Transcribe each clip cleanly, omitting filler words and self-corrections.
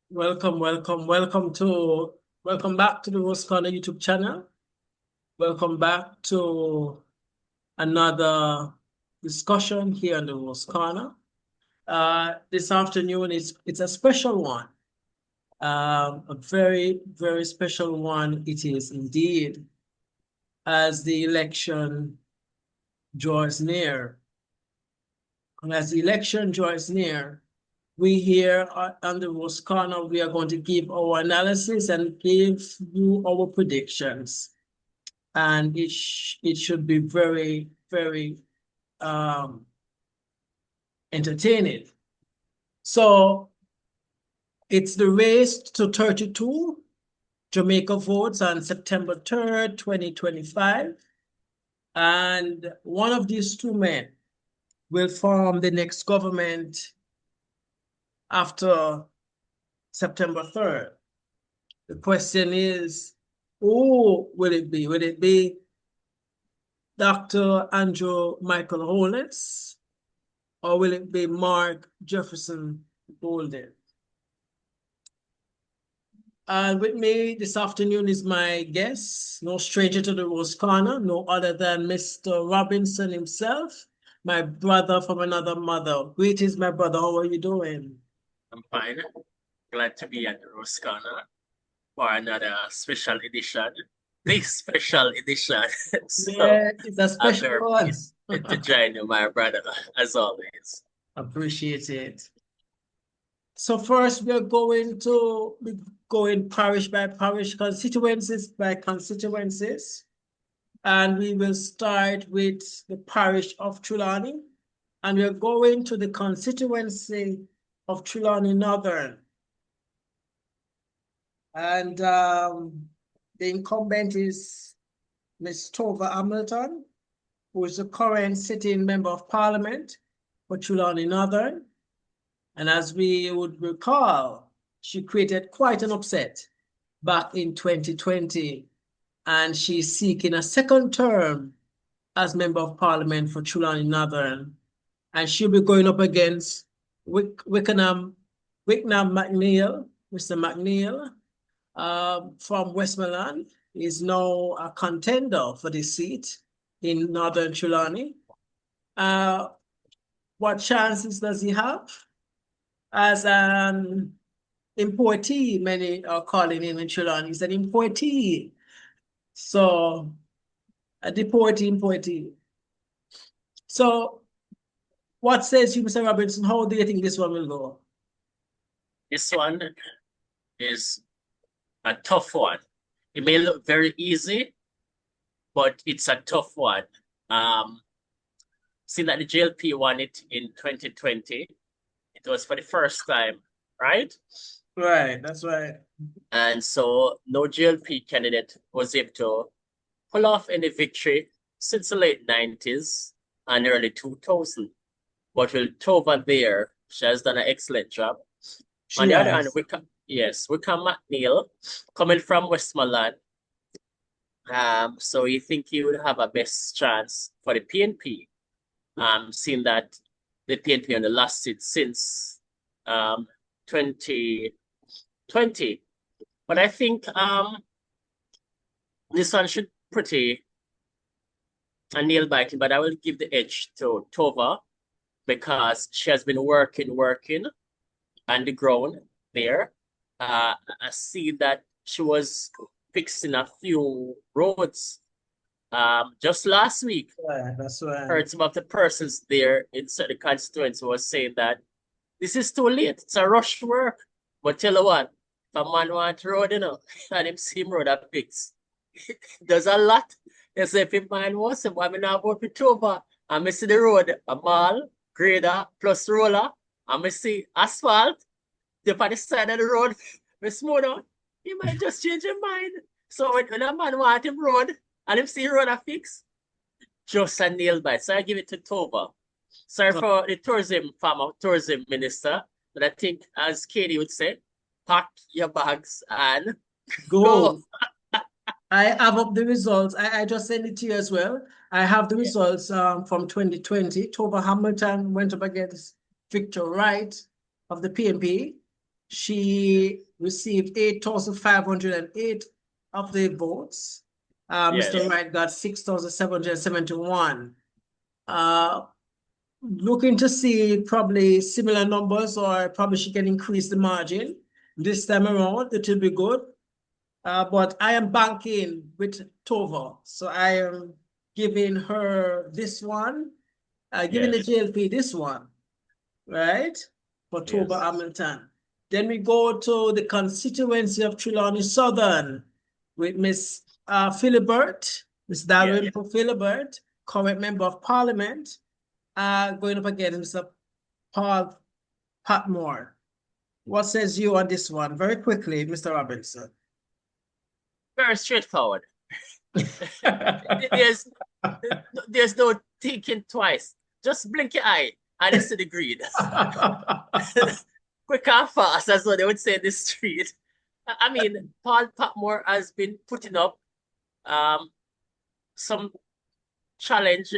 Welcome back to the Rose Corner YouTube channel. Welcome back to another discussion here on the Rose Corner. This afternoon it's a special one. A very, very special one it is indeed, as the election draws near. And as the election draws near, we here on the Rose Corner, we are going to give our analysis and give you our predictions. And it should be very, very entertaining. So it's the race to 32 Jamaica votes on September 3rd, 2025. And one of these two men will form the next government after September 3rd. The question is, who will it be? Will it be Dr. Andrew Michael Holness, or will it be Mark Jefferson Bolden? And with me this afternoon is my guest, no stranger to the Rose Corner, no other than Mr. Robinson himself, my brother from another mother. Greetings, my brother. How are you doing? I'm fine. Glad to be at the Rose Corner for another special edition. This special edition. So Yeah, it's a I'm special very one. pleased to join you, my brother, as always. Appreciate it. So first, we're going to be going parish by parish, constituencies by constituencies. And we will start with the parish of Trelawny. And we're going to the constituency of Trelawny Northern. And the incumbent is Ms. Tova Hamilton, who is the current sitting member of parliament for Trelawny Northern. And as we would recall, she created quite an upset back in 2020, and she's seeking a second term as member of parliament for Trelawny Northern. And she'll be going up against Wickham McNeil, Mr. McNeil, from Westmoreland. Is now a contender for the seat in Northern Trelawny. What chances does he have? As an importee, many are calling him in Trelawny. He's an importee. So a importee. So what says you, Mr. Robinson? How do you think this one will go? This one is a tough one. It may look very easy, but it's a tough one. Seeing that the JLP won it in 2020, it was for the first time, right? Right, that's right. And so no JLP candidate was able to pull off any victory since the late 90s and early 2000. But with Tova there, she has done an excellent job. On the other hand, Wickham McNeil, coming from Westmoreland. So you think he would have a best chance for the PNP, seeing that the PNP on the last seat since 2020. But I think this one should pretty a nail biting, but I will give the edge to Tova because she has been working on the ground there. I see that she was fixing a few roads just last week. Right, that's right. Heard some of the persons there in certain constituents was saying that this is too late. It's a rush work. But tell you what, if a man want road, and him same road I fix. Does a lot. They say if a man wants him, I mean I vote for Tova. I see the road, a mall, grader plus roller. I see asphalt. If on the side of the road, we smooth out, he might just change his mind. So when a man want him road and him see road a fix, just a nail bite. So I give it to Tova. Sorry for the former tourism minister, but I think, as Katie would say, pack your bags and go. I have up the results. I just sent it to you as well. I have the results from 2020. Tova Hamilton went up against Victor Wright of the PNP. She received 8,508 of the votes. Mr. Yes. Wright got 6,771. Looking to see probably similar numbers, or probably she can increase the margin. This time around, it will be good. But I am banking with Tova. So I am giving her this one, giving the Yes. JLP this one, right? For Tova Yes. Hamilton. Then we go to the constituency of Trelawny Southern with Miss Philibert, Miss Yes. Darwin Philibert, current member of parliament, going up against Mr. Paul Patmore. What says you on this one? Very quickly, Mr. Robinson. Very straightforward. There's no thinking twice. Just blink your eye and it's to the green. Quick and fast, that's what they would say in the street. I mean, Paul Patmore has been putting up some challenge,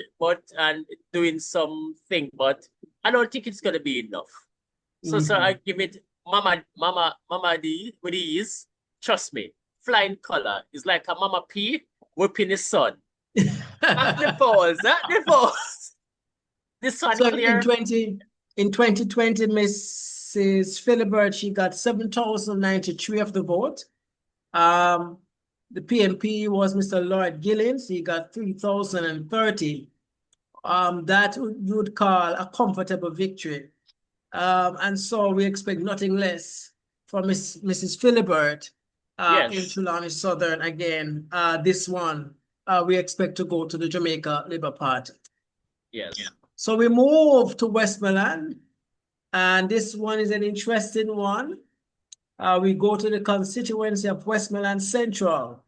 and doing something, but I don't think it's gonna be enough. So I give it Mama D with ease. Trust me, flying color is like a Mama P whipping the sun. At the polls, at the polls. This one So clear. in 2020, Mrs. Philibert, she got 7,093 of the vote. The PNP was Mr. Lloyd Gillens. He got 3,030. That you would call a comfortable victory. And so we expect nothing less from Mrs. Philibert in Yes. Trelawny Southern again. This one, we expect to go to the Jamaica Labour Party. Yes. So we move to Westmoreland, and this one is an interesting one. We go to the constituency of Westmoreland Central.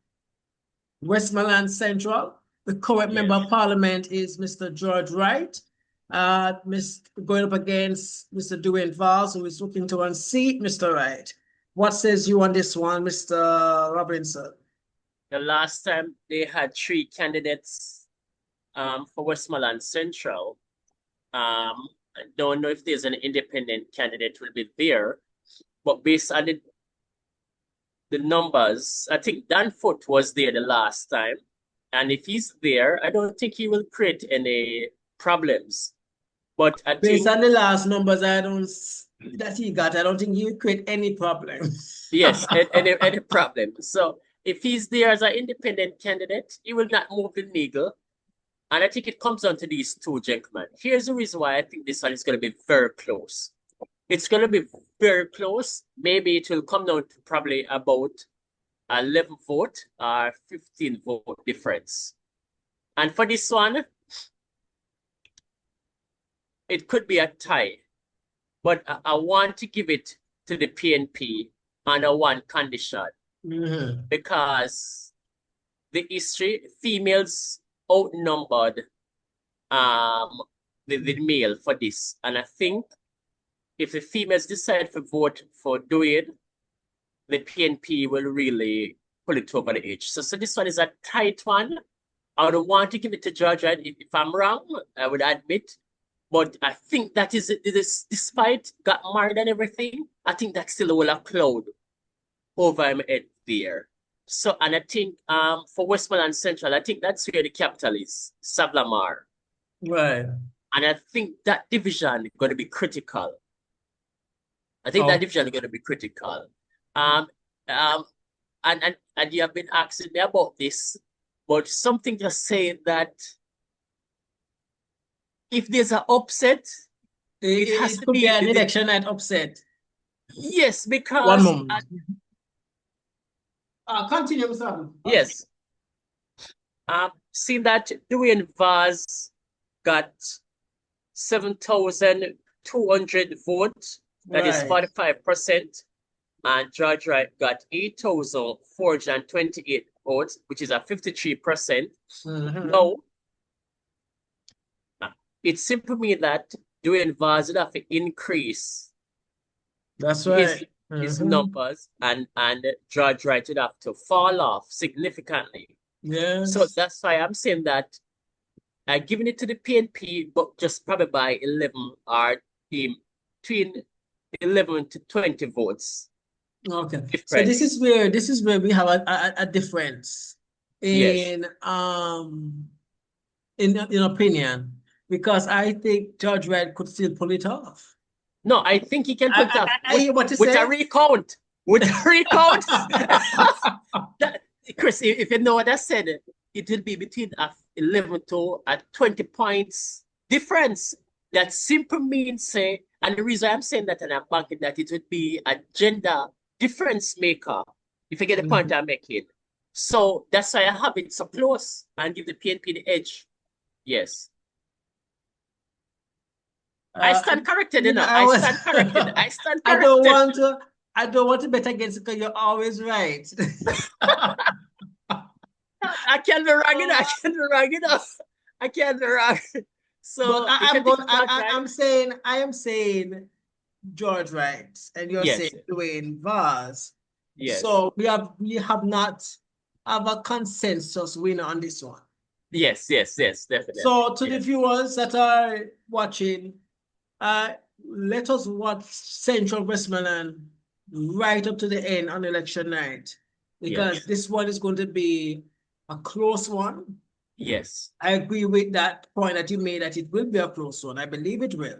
Westmoreland Central, the current member of parliament is Mr. George Wright. Going up against Mr. Dwayne Valls, who is looking to unseat Mr. Wright. What says you on this one, Mr. Robinson? The last time they had 3 candidates for Westmoreland Central. I don't know if there's an independent candidate will be there, but based on the numbers, I think Dan Foote was there the last time. And if he's there, I don't think he will create any problems. But I Based think on the last numbers I don't think he will create any problem. yes, any problem. So if he's there as an independent candidate, he will not move the needle. And I think it comes down to these two gentlemen. Here's the reason why I think this one is going to be very close. It's going to be very close. Maybe it will come down to probably about 11 vote or 15 vote difference. And for this one, it could be a tie. But I want to give it to the PNP under one condition. Because the history, females outnumbered the male for this. And I think if the females decide to vote for Dwayne, the PNP will really pull it over the edge. So this one is a tight one. I don't want to give it to George. If I'm wrong, I would admit. But I think that is despite got married and everything, I think that still will have cloud over him head there. So, and I think for Westmoreland Central, I think that's where the capital is, Savlamar. Right. And I think that division is going to be critical. I think that division is going to be critical. And you have been asking me about this, but something just saying that if there's an upset, it has to could be an election at upset. Yes, because one moment. Continue, Mr. Yes. Seeing that Dwayne Vaz got 7,200 votes, that is 45%, and George Wright got 8,428 votes, which is a 53%. Now, it simply means that Dwayne Vaz would have to increase his numbers, and George Wright would have to fall off significantly. Yes. So that's why I'm saying that giving it to the PNP, but just probably by 11 or between 11 to 20 votes Okay, so difference. this is where we have a difference Yes. in opinion, because I think Judge Wright could still pull it off. No, I think he can pull it off I hear what you with say. a recount. With a recount. Chris, if you know what I said, it will be between 11 to 20 points difference. That simply means, say, and the reason I'm saying that and I'm banking that it would be a gender difference maker, if you get the point I'm making. So that's why I have it so close and give the PNP the edge. Yes. I stand corrected, you know. I stand corrected. I stand corrected. I don't want to bet against it because you're always right. I can't be wrong enough. I can't be wrong enough. I can't be wrong. So but I am saying George Wright, and you're saying Dwayne Vaz. Yes. So we have not have a consensus winner on this one. Yes, definitely. So to the viewers that are watching, let us watch Central Westmoreland right up to the end on election night, because this one is going to be a close one. Yes. I agree with that point that you made, that it will be a close one. I believe it will,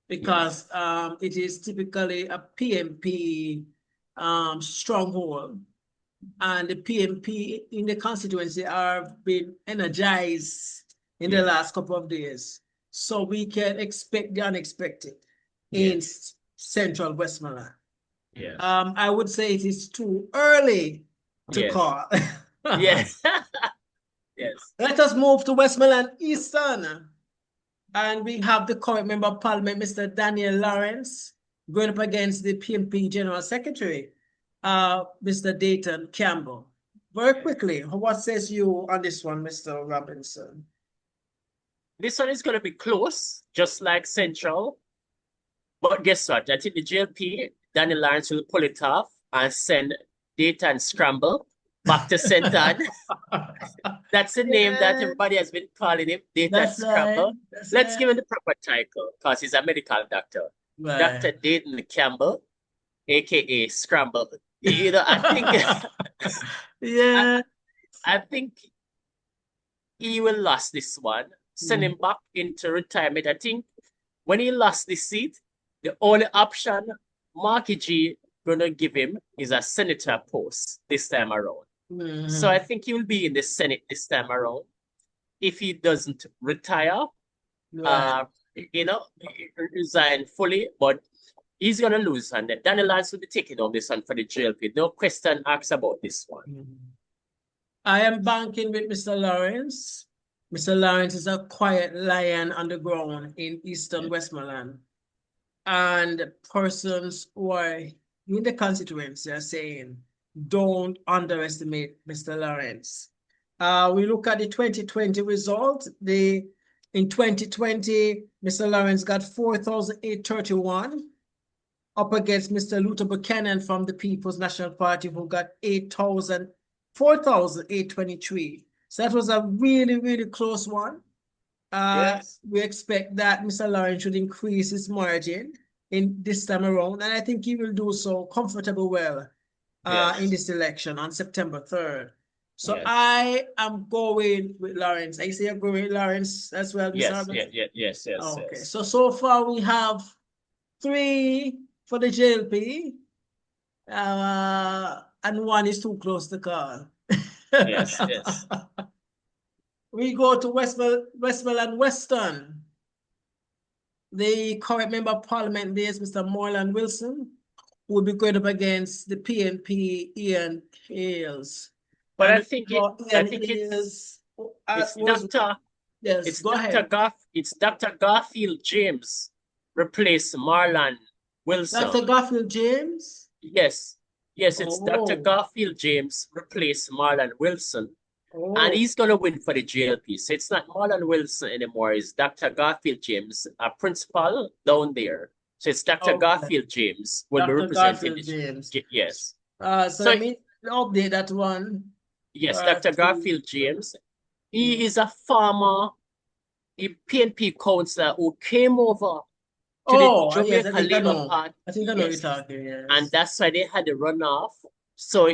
because it is typically a PNP stronghold, and the PNP in the constituency have been energized in the last couple of days. So we can expect the unexpected in Central Westmoreland. Yes. I would say it is too early to call. Yes. Yes. Let us move to Westmoreland Eastern. And we have the current Member of Parliament, Mr. Daniel Lawrence, going up against the PNP General Secretary, Mr. Dayton Campbell. Very quickly, what says you on this one, Mr. Robinson? This one is going to be close, just like Central. But guess what? I think the GLP, Daniel Lawrence, will pull it off and send Dayton Scramble back to St. Anne. That's the name that everybody has been calling him, Dayton Scramble. Let's give him the proper title, because he's a medical doctor. Dr. Dayton Campbell, aka Scramble. You know, I think I think he will lose this one. Send him back into retirement. I think when he lost the seat, the only option Marky G gonna give him is a senator post this time around. So I think he will be in the Senate this time around. If he doesn't retire, you know, resign fully, but he's gonna lose, and Daniel Lawrence will be taking on this one for the GLP. No question asked about this one. I am banking with Mr. Lawrence. Mr. Lawrence is a quiet lion on the ground in Eastern Westmoreland. And persons who are in the constituency are saying, don't underestimate Mr. Lawrence. We look at the 2020 result. In 2020, Mr. Lawrence got 4,831 up against Mr. Luther Buchanan from the People's National Party, who got 4,823. So that was a really, really close one. We expect that Mr. Lawrence should increase his margin in this time around, and I think he will do so comfortably well in this election on September 3rd. So I am going with Lawrence. I say you're going with Lawrence as well, Mr. Robinson? Yes. Okay, so far we have 3 for the JLP, and 1 is too close to call. Yes. We go to Westmoreland Western. The current Member of Parliament there is Mr. Moreland Wilson, who will be going up against the PNP Ian Hales. But I think it's Dr. Yes, it's go Dr. ahead. It's Dr. Garfield James replace Marlon Wilson. Dr. Garfield James? Yes, it's Dr. Garfield James replace Marlon Wilson. And he's going to win for the GLP. So it's not Marlon Wilson anymore. It's Dr. Garfield James, a principal down there. So it's Dr. Garfield James will be representing James. Yes. So let me update that one. Yes, Dr. Garfield James. He is a former PNP councillor who came over to the Oh, yes, I Jamaica think I Labour know. Party. I think I know what Yes. you're talking, And yes. that's why they had a runoff. So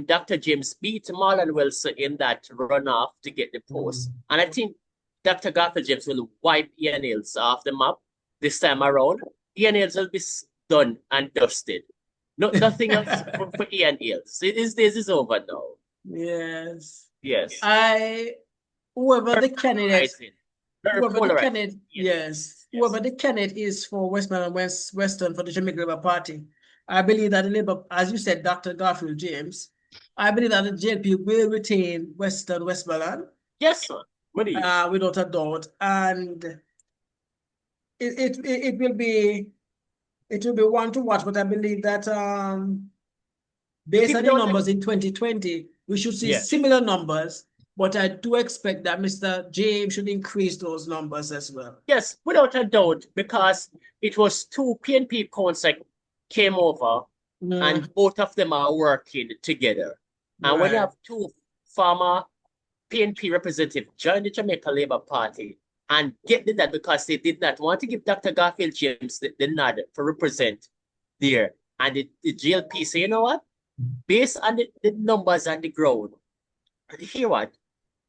Dr. James beat Marlon Wilson in that runoff to get the post. And I think Dr. Garfield James will wipe Ian Hills off the map this time around. Ian Hills will be done and dusted. Nothing else for Ian Hills. His days is over now. Yes. Yes. Whoever Very the candidate, polarizing. Very whoever the polarizing. candidate, Yes. whoever the candidate is for Westmoreland and Western for the Jamaica Labour Party, I believe that the Labour, as you said, Dr. Garfield James, I believe that the JLP will retain Westmoreland. Yes, sir. Without a doubt. And it will be one to watch, but I believe that based on the numbers in 2020, we should see similar numbers, but I do expect that Mr. James should increase those numbers as well. Yes, without a doubt, because it was two PNP councils came over and both of them are working together. And when you have two former PNP representatives join the Jamaica Labour Party and get that because they did not want to give Dr. Garfield James the nod to represent there. And the GLP say, you know what? Based on the numbers on the ground, hear what?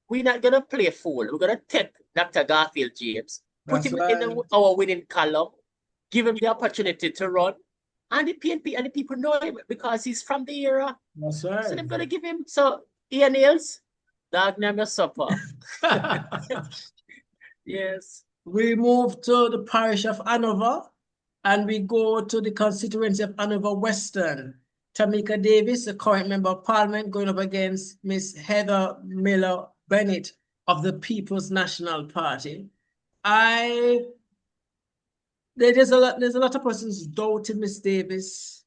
We're not going to play fool. We're going to take Dr. Garfield James, put him in our winning column, give him the opportunity to run. And the PNP and the people know him because he's from the era. That's right. So they're going to give him. So, Ian Hills, dog name your supper. Yes. We move to the parish of Hanover and we go to the constituency of Hanover Western. Tamika Davis, the current member of parliament, going up against Miss Heather Miller Bennett of the People's National Party. There's a lot of persons doubting Miss Davis'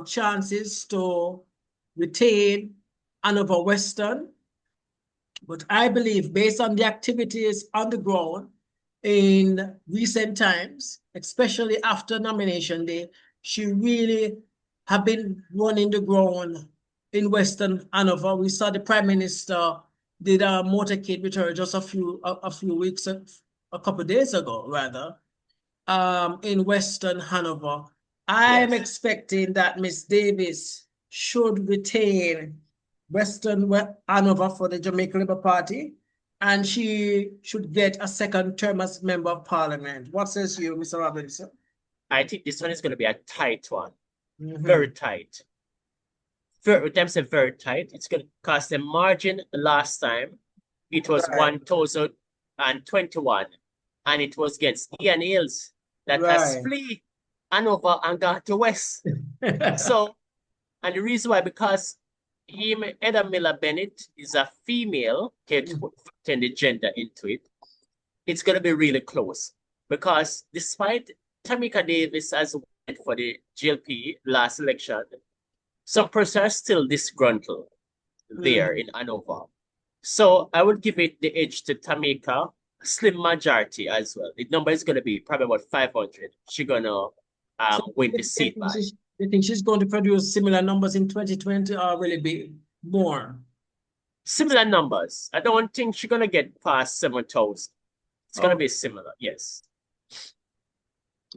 chances to retain Hanover Western. But I believe based on the activities on the ground in recent times, especially after nomination day, she really have been running the ground in Western Hanover. We saw the Prime Minister did a motorcade with her just a few weeks, a couple of days ago, rather, in Western Hanover. I'm expecting that Miss Davis should retain Western Hanover for the Jamaica Labour Party, and she should get a second term as member of parliament. What says you, Mr. Robinson? I think this one is going to be a tight one. Very tight. Very tight. It's going to cost a margin the last time. It was 1,021, and it was against Ian Hills that has flee Hanover and got to West. So, and the reason why, because Heather Miller Bennett is a female, can't put the gender into it. It's going to be really close because despite Tamika Davis has went for the GLP last election, some persons are still disgruntled there in Hanover. So I would give it the edge to Tamika, a slim majority as well. The number is going to be probably about 500. She's going to win the seat by. You think she's going to produce similar numbers in 2020 or will it be more? Similar numbers. I don't think she's going to get past 7,000. It's going to be similar, yes.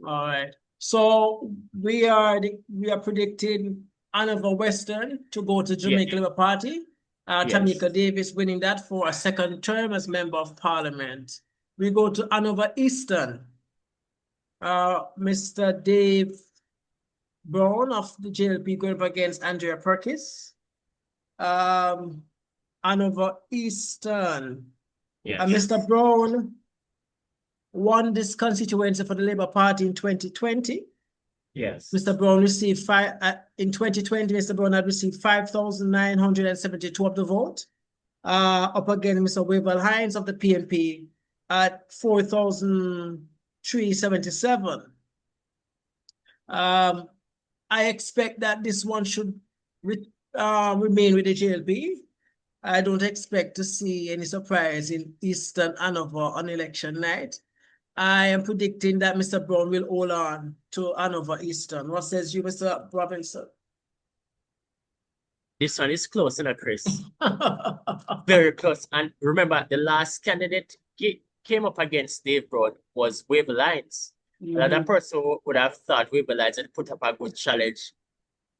All right. So we are predicting Hanover Western to go to Jamaica Labour Party. Tamika Davis winning that for a second term as member of parliament. We go to Hanover Eastern. Mr. Dave Brown of the JLP going up against Andrea Perkins. Hanover Eastern. Mr. Brown won this constituency for the Labour Party in 2020. Yes. Mr. Brown received in 2020, Mr. Brown had received 5,972 of the vote. Up against Mr. Wavell Hines of the PNP at 4,377. I expect that this one should remain with the JLP. I don't expect to see any surprise in Eastern Hanover on election night. I am predicting that Mr. Brown will hold on to Hanover Eastern. What says you, Mr. Robinson? This one is close, isn't it, Chris? Very close. And remember, the last candidate came up against Dave Brown was Wavell Hines. Another person would have thought Wimbledon put up a good challenge,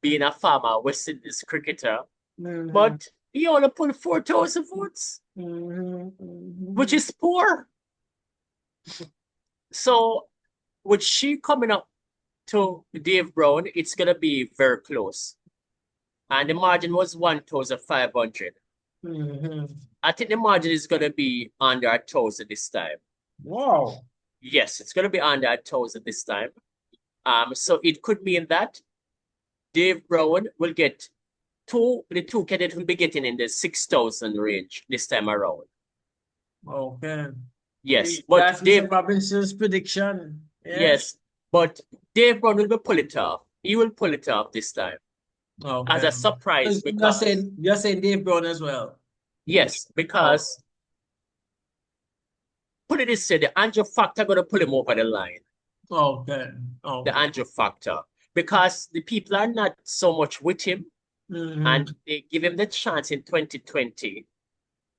being a former West Indies cricketer, but he only pulled 4,000 votes, which is poor. So with she coming up to Dave Brown, it's gonna be very close. And the margin was 1,500. I think the margin is gonna be under 1,000 this time. Wow. Yes, it's gonna be under 1,000 this time. So it could mean that Dave Brown will get the two candidates will be getting in the 6,000 range this time around. Okay. Yes, but That's Dave, Mr. Robinson's prediction. yes, but Dave Brown will pull it off. He will pull it off this time as a surprise because you're saying Dave Brown as well. yes, because put it this way, the Andrew factor gonna pull him over the line. Okay. The Andrew factor. Because the people are not so much with him and they give him the chance in 2020.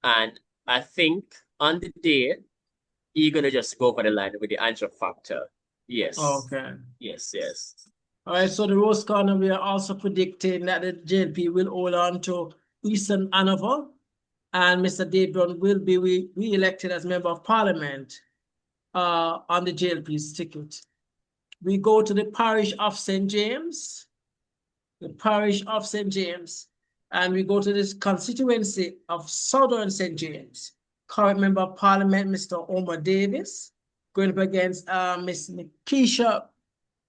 And I think on the day, he's gonna just go over the line with the Andrew factor. Yes. Okay. Yes, yes. All right, so the Rose Corner, we are also predicting that the JLP will hold on to Eastern Hanover, and Mr. Dave Brown will be re-elected as Member of Parliament on the JLP's ticket. We go to the parish of St. James, and we go to this constituency of Southern St. James. Current Member of Parliament, Mr. Omar Davis, going up against Miss Nikisha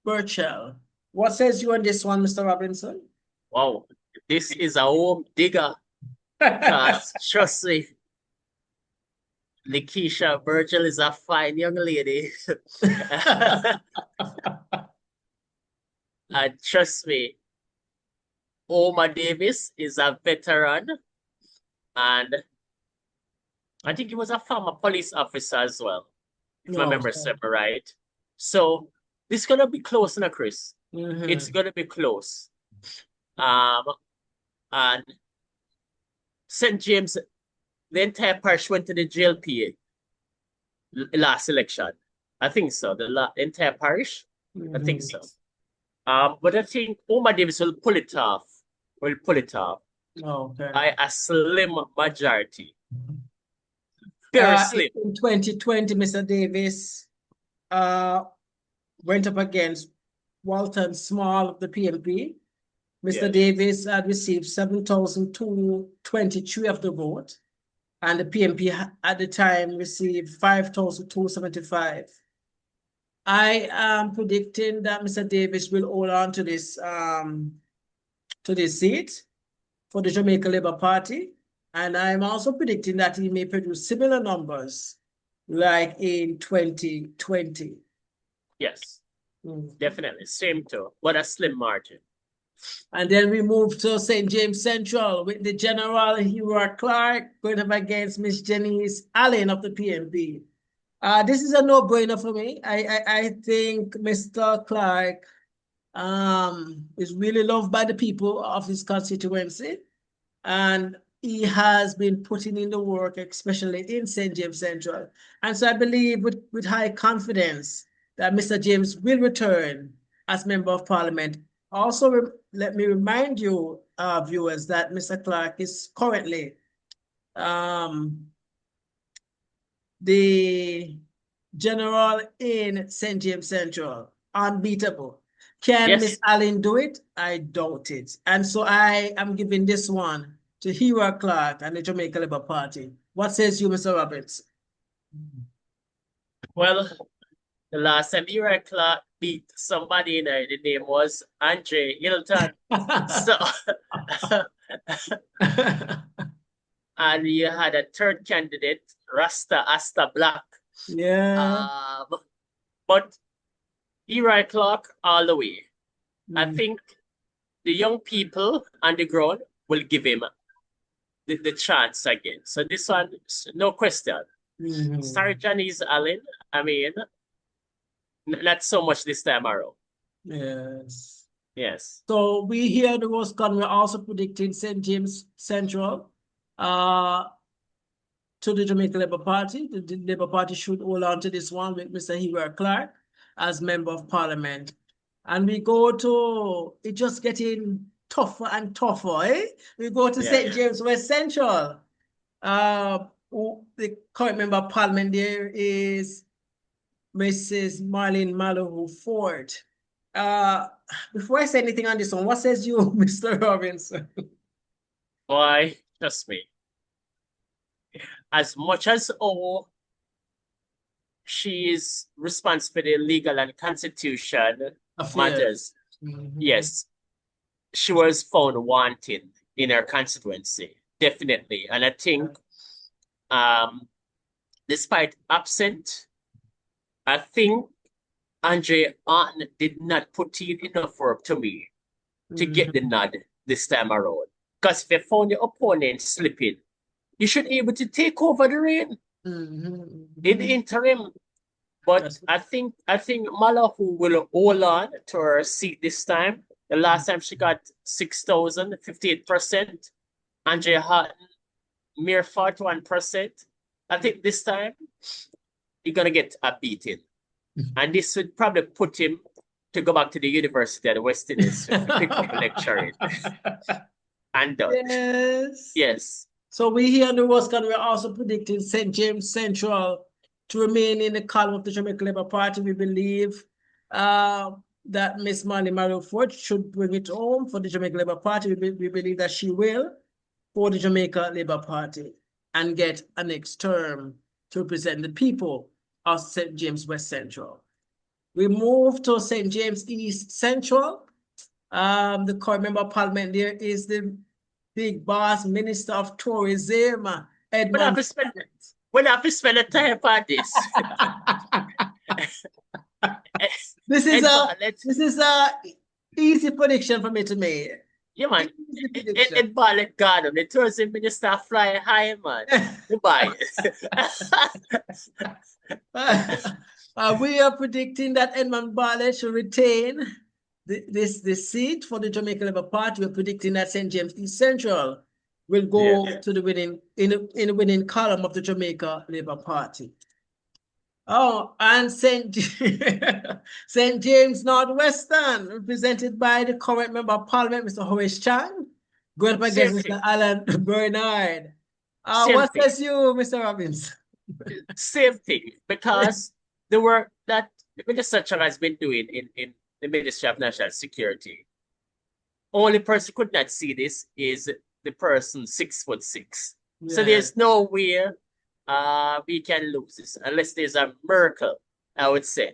Burchell. What says you on this one, Mr. Robinson? Wow, this is a home digger. Trust me, Nikisha Burchell is a fine young lady. And trust me, Omar Davis is a veteran, and I think he was a former police officer as well, if my memory serves me right. So this is gonna be close, now, Chris. It's gonna be close. And St. James, the entire parish went to the JLPA last election. I think so. The entire parish, I think so. But I think Omar Davis will pull it off. By a slim majority. Very slim. In 2020, Mr. Davis went up against Walton Small of the PMP. Mr. Davis had received 7,223 of the vote, and the PMP at the time received 5,275. I am predicting that Mr. Davis will hold on to this seat for the Jamaica Labour Party, and I'm also predicting that he may produce similar numbers like in 2020. Yes, definitely. Same too, but a slim margin. And then we move to St. James Central with the General Hero Clark going up against Miss Janice Allen of the PMP. This is a no-brainer for me. I think Mr. Clark is really loved by the people of his constituency, and he has been putting in the work, especially in St. James Central. And so I believe with high confidence that Mr. James will return as Member of Parliament. Also, let me remind you, viewers, that Mr. Clark is currently the general in St. James Central, unbeatable. Can Miss Allen do it? I doubt it. And so I am giving this one to Hero Clark and the Jamaica Labour Party. What says you, Mr. Roberts? Well, the last time Hero Clark beat somebody, the name was Andre Hilton. So, and you had a third candidate, Rasta Asta Black. Yeah. But Hero Clark all the way. I think the young people on the ground will give him the chance again. So this one, no question. Sorry, Janice Allen. I mean, not so much this time around. Yes. Yes. So we here at the Rose Corner, we're also predicting St. James Central to the Jamaica Labour Party. The Labour Party should hold on to this one with Mr. Hero Clark. as Member of Parliament. And we go to, it just getting tougher and tougher, eh? We go to St. James West Central. The current Member of Parliament there is Mrs. Marlene Mallow Ford. Before I say anything on this one, what says you, Mr. Robinson? Why, trust me. As much as she is responsible for the legal and constitution matters, yes, she was found wanting in her constituency, definitely. And I think, despite absent, I think Andre Arden did not put in enough work to me to get the nod this time around. Because if you found your opponent slipping, you should be able to take over the reign in the interim. But I think Mallow will hold on to her seat this time. The last time she got 6,000, 58%. Andrea Houghton, mere 41%. I think this time he's gonna get a beating. And this would probably put him to go back to the university at West Indies to pick up lecturing. And yes. Yes. So we here on the West Corner, we're also predicting St. James Central to remain in the column of the Jamaica Labour Party. We believe that Miss Marley Mallow Ford should bring it home for the Jamaica Labour Party. We believe that she will for the Jamaica Labour Party and get a next term to represent the people of St. James West Central. We move to St. James East Central. The current Member of Parliament there is the big boss Minister of Tourism, Edmund. When I have to spend a time on this. This is a easy prediction for me to make. Yeah, man. In Barlet Garden, the tourism minister fly high, man. Goodbye. We are predicting that Edmund Bartlett should retain this seat for the Jamaica Labour Party. We're predicting that St. James East Central will go to the winning column of the Jamaica Labour Party. Oh, and St. James Northwestern, represented by the current Member of Parliament, Mr. Horace Chang, going up against Mr. Alan Bernard. What says you, Mr. Robbins? Same thing, because the work that the Minister Chang has been doing in the Ministry of National Security, only person who could not see this is the person 6'6". Yeah. So there's no way we can lose this unless there's a miracle, I would say,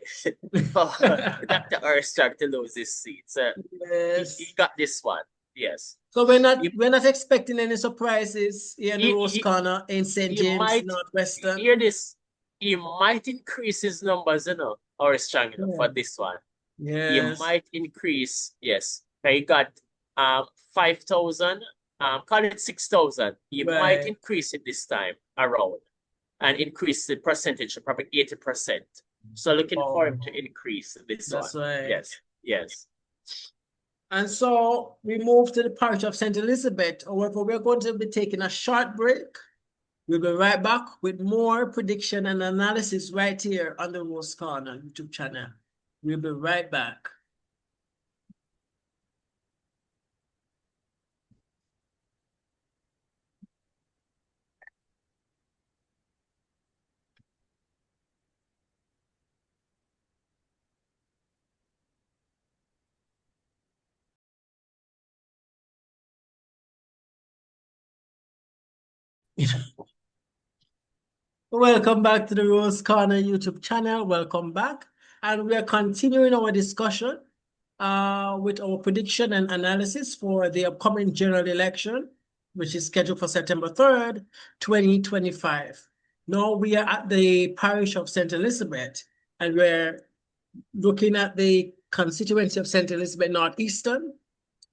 for Dr. Erstrak to lose this seat. So yes. he got this one. Yes. So we're not expecting any surprises here in the Rose Corner in St. James Northwestern. Hear this. He might increase his numbers, or strong enough for this one. Yes. He might increase, yes. He got 5,000, call it 6,000. He might increase it this time around and increase the percentage to probably 80%. So looking for him to increase this one. That's right. Yes, yes. And so we move to the parish of St. Elizabeth. However, we're going to be taking a short break. We'll be right back with more prediction and analysis right here on the Rose Corner YouTube channel. We'll be right back. Welcome back to the Rose Corner YouTube channel. Welcome back. And we are continuing our discussion with our prediction and analysis for the upcoming general election, which is scheduled for September 3rd, 2025. Now we are at the parish of St. Elizabeth, and we're looking at the constituency of St. Elizabeth Northeastern.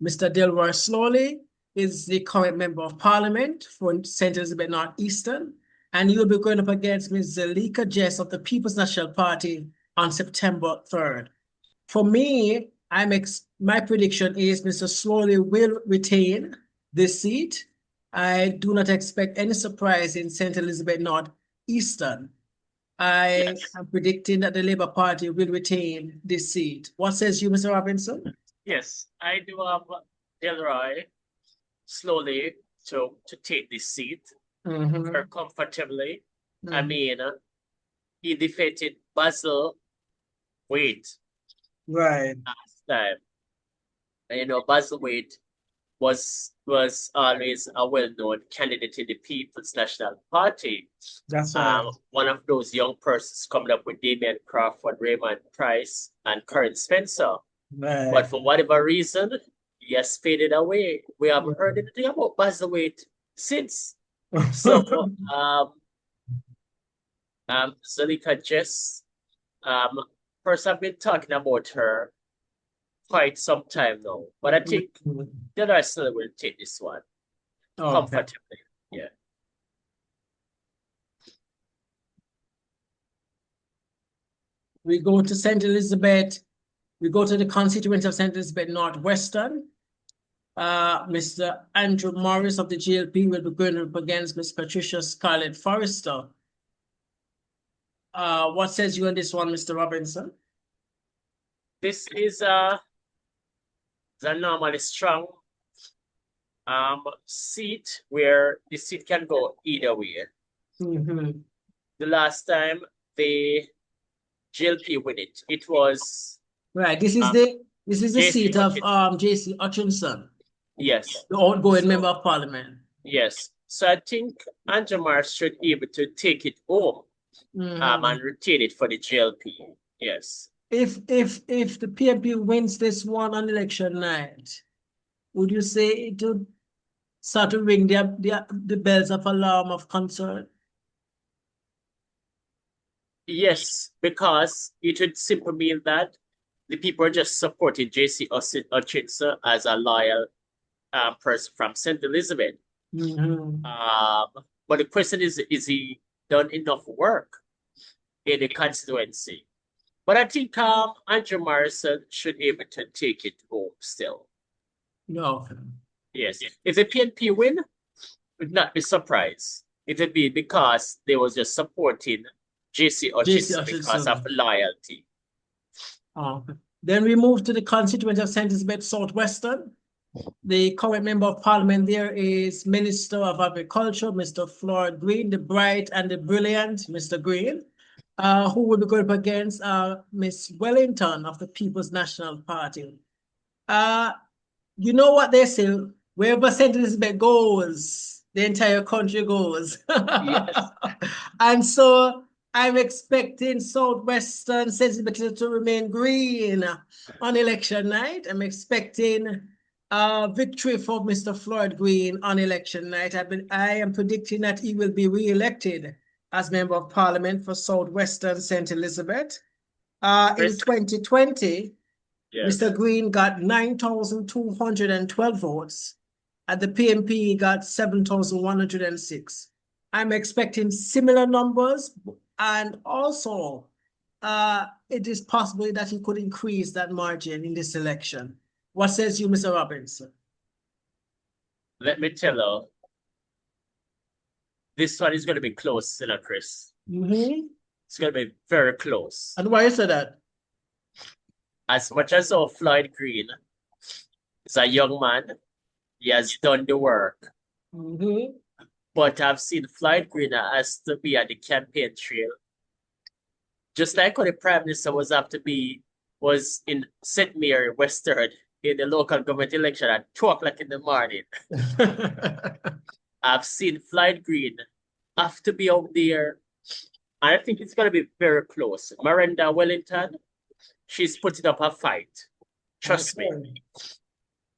Mr. Delroy Slowly is the current Member of Parliament for St. Elizabeth Northeastern, and he will be going up against Ms. Zelika Jess of the People's National Party on September 3rd. For me, my prediction is Mr. Slowly will retain this seat. I do not expect any surprise in St. Elizabeth Northeastern. I Yes. am predicting that the Labour Party will retain this seat. What says you, Mr. Robinson? Yes, I do have Delroy slowly to take this seat very comfortably. I mean, he defeated Basil Wade Right, last time. And, you know, Basil Wade was always a well-known candidate in the People's National Party. that's right. One of those young persons coming up with Damian Crawford, Raymond Price, and Corinne Spencer. But Right. for whatever reason, he has faded away. We haven't heard anything about Basil Wade since. So, Zalika Jess, first I've been talking about her quite some time now, but I think the Arsenal will take this one Okay. comfortably. Yeah. We go to St. Elizabeth. We go to the constituency of St. Elizabeth Northwestern. Mr. Andrew Morris of the GLP will be going up against Ms. Patricia Scarlett Forrester. What says you on this one, Mr. Robinson? This is the normally strong seat where the seat can go either way. The last time the GLP win it, it was Right. This is the JC seat of Hutchinson. J.C. Hutchinson, Yes. the outgoing So- member of parliament. Yes. So I think Andrew Morris should be able to take it home and retain it for the GLP. Yes. If the PMP wins this one on election night, would you say it would start to ring the bells of alarm of concern? Yes, because it would simply mean that the people are just supporting JC Hutchinson as a loyal person from St. Elizabeth. But the question is he done enough work in the constituency? But I think Andrew Morrison should be able to take it home still. No. Yes. If the PNP win, would not be surprised. It would be because they was just supporting JC Hutchinson because of loyalty. Then we move to the constituency of St. Elizabeth Southwestern. The current member of parliament there is Minister of Agriculture, Mr. Floyd Green, the bright and the brilliant Mr. Green, who will be going up against Miss Wellington of the People's National Party. You know what they say, wherever St. Elizabeth goes, the entire country goes. Yes. And so I'm expecting Southwestern St. Elizabeth to remain green on election night. I'm expecting victory for Mr. Floyd Green on election night. I am predicting that he will be re-elected as Member of Parliament for Southwestern St. Elizabeth. In 2020, Yes. Mr. Green got 9,212 votes, and the PMP got 7,106. I'm expecting similar numbers, and also it is possible that he could increase that margin in this election. What says you, Mr. Robinson? Let me tell you, this one is going to be close, you know, Chris. It's going to be very close. And why you say that? As much as Floyd Green is a young man, he has done the work. But I've seen Floyd Green as to be at the campaign trail. Just like when the Prime Minister was in St. Mary, Western, in the local government election at 2 o'clock in the morning. I've seen Floyd Green have to be out there. And I think it's going to be very close. Miranda Wellington, she's putting up a fight. Trust me.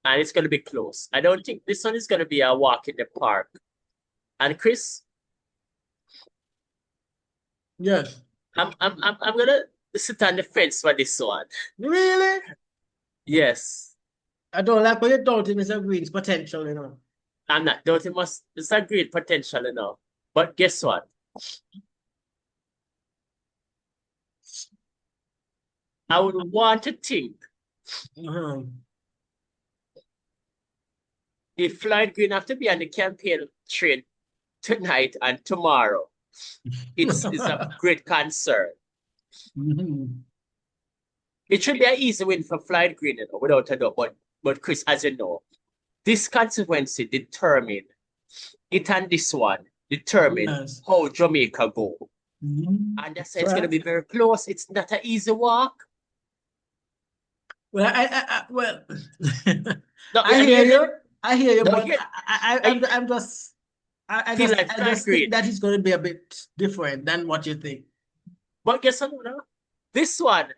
And it's going to be close. I don't think this one is going to be a walk in the park. And Chris? Yes. I'm gonna sit on the fence for this one. Really? Yes. I don't like what you're doubting Mr. Green's potential, you know. I'm not doubting Mr. Green potential, you know. But guess what? I would want to think if Floyd Green have to be on the campaign train tonight and tomorrow, It's a great concern. Mhm. It should be an easy win for Floyd Green, you know, without a doubt. But Chris, as you know, this constituency determine it and this one determine Yes. how Jamaica go. Mhm. And that's it's gonna be very close. It's not an easy walk. Well, well, No, I I hear mean, you. I hear you, no, but here, I I'm just, feel like I Floyd just think Green. that is going to be a bit different than what you think. But guess what? No? This one,